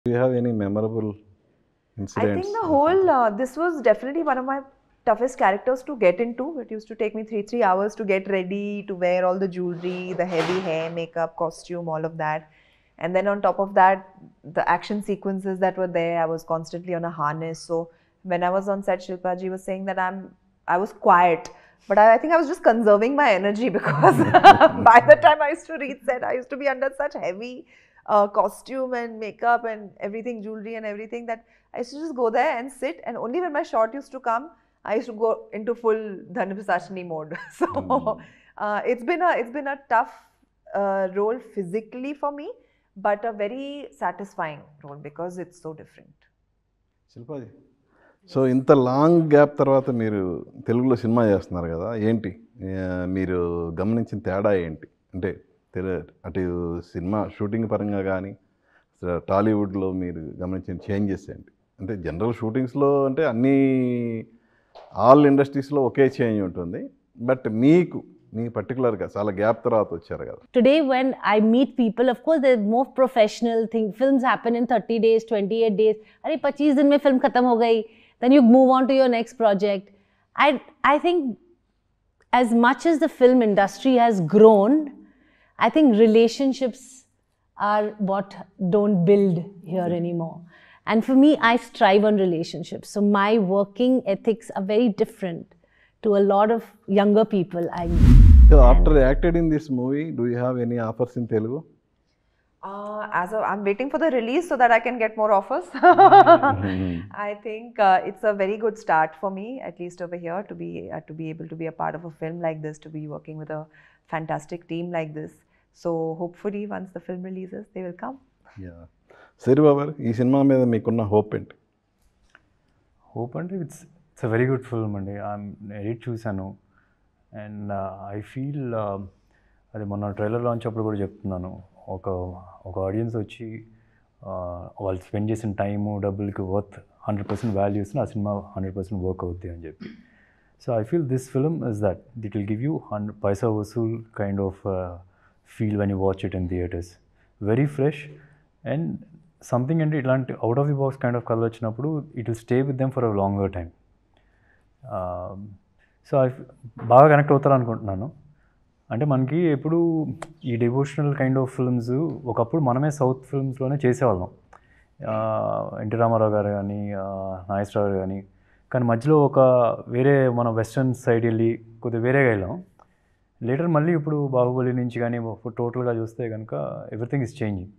Do you have any memorable I incidents? think the whole this was definitely one of my toughest characters to get into. It used to take me three hours to get ready, to wear all the jewelry, the heavy hair, makeup, costume, all of that. And then on top of that, the action sequences that were there, I was constantly on a harness. So when I was on set, Shilpaji was saying that I was quiet, but I think I was just conserving my energy because by the time I used to reach set, I used to be under such heavy costume and makeup and everything, jewelry and everything, that I used to just go there and sit, and only when my shot used to come, I used to go into full Dhanapasashini mode. So it's been a tough role physically for me, but a very satisfying role because it's so different. Shilpaji so ఇంత long gap తర్వాత మీరు తెలుగులో cinema చేస్తున్నారు కదా, ఏంటి మీరు గమనించిన తేడా ఏంటి? అంటే అటు సినిమా షూటింగ్ పరంగా కానీ టాలీవుడ్లో మీరు గమనించిన చేంజెస్ ఏంటి? అంటే జనరల్ షూటింగ్స్లో అంటే అన్నీ ఆల్ ఇండస్ట్రీస్లో ఒకే చేంజ్ ఉంటుంది, బట్ మీకు మీ పర్టికులర్గా చాలా గ్యాప్ తర్వాత వచ్చారు కదా. Today when I meet people, of course there's more professional thing. Films happen in 30 days, 28 days. अरे 25 दिन में film खत्म हो गई. Then you move on to your next project. I think as much as the film industry has grown, I think relationships are what don't build here anymore. And for me, I strive on relationships. So my working ethics are very different to a lot of younger people I meet. So after acted in this movie, do you have any offers in Telugu? I'm waiting for the release so that I can get more offers. I think it's a very good start for me, at least over here, to be able to be a part of a film like this, to be working with a fantastic team like this. So hopefully once the film releases, they will come. Yeah. Siribabu, ఈ cinema మీద మీకున్న hope ఏంటి? Hope అంటే it's a very good film అండి. Edit చూశాను and I feel అది మొన్న trailer launch అప్పుడు కూడా చెప్తున్నాను, ఒక ఆడియన్స్ వచ్చి వాళ్ళు స్పెండ్ చేసిన టైము డబ్బులకి వర్త్ 100% వాల్యూస్ని ఆ సినిమా 100% వర్క్ అవుద్ది అని చెప్పి. So I feel this film is that it will give you పైసా వసూల్ kind of feel when you watch it in theatres. Very fresh and something అంటే ఇట్లాంటి out of the box kind of colour వచ్చినప్పుడు it will stay with them for a longer time. So బాగా connect అవుతారు అనుకుంటున్నాను. అంటే మనకి ఎప్పుడు ఈ డివోషనల్ కైండ్ ఆఫ్ ఫిల్మ్స్ ఒకప్పుడు మనమే సౌత్ ఫిల్మ్స్లోనే చేసేవాళ్ళం, ఎన్టీ రామారావు గారు కానీ నాగేశ్వరరావు గారు కానీ. కానీ మధ్యలో ఒక వేరే మన వెస్ట్రన్ సైడ్ వెళ్ళి కొద్దిగా వేరేగా వెళ్ళాం. లేటర్ మళ్ళీ ఇప్పుడు బాహుబలి నుంచి కానీ టోటల్గా చూస్తే కనుక everything is changing.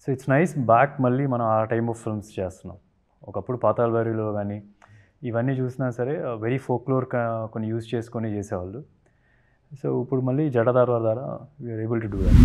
So it's nice back మళ్ళీ మనం ఆ టైమ్ ఆఫ్ ఫిల్మ్స్ చేస్తున్నాం. ఒకప్పుడు పాతాళ భైరవిలో కానీ ఇవన్నీ చూసినా సరే వెరీ ఫోక్లోర్ కొన్ని యూజ్ చేసుకొని చేసేవాళ్ళు. సో ఇప్పుడు మళ్ళీ జటాధార ద్వారా we are able to do that.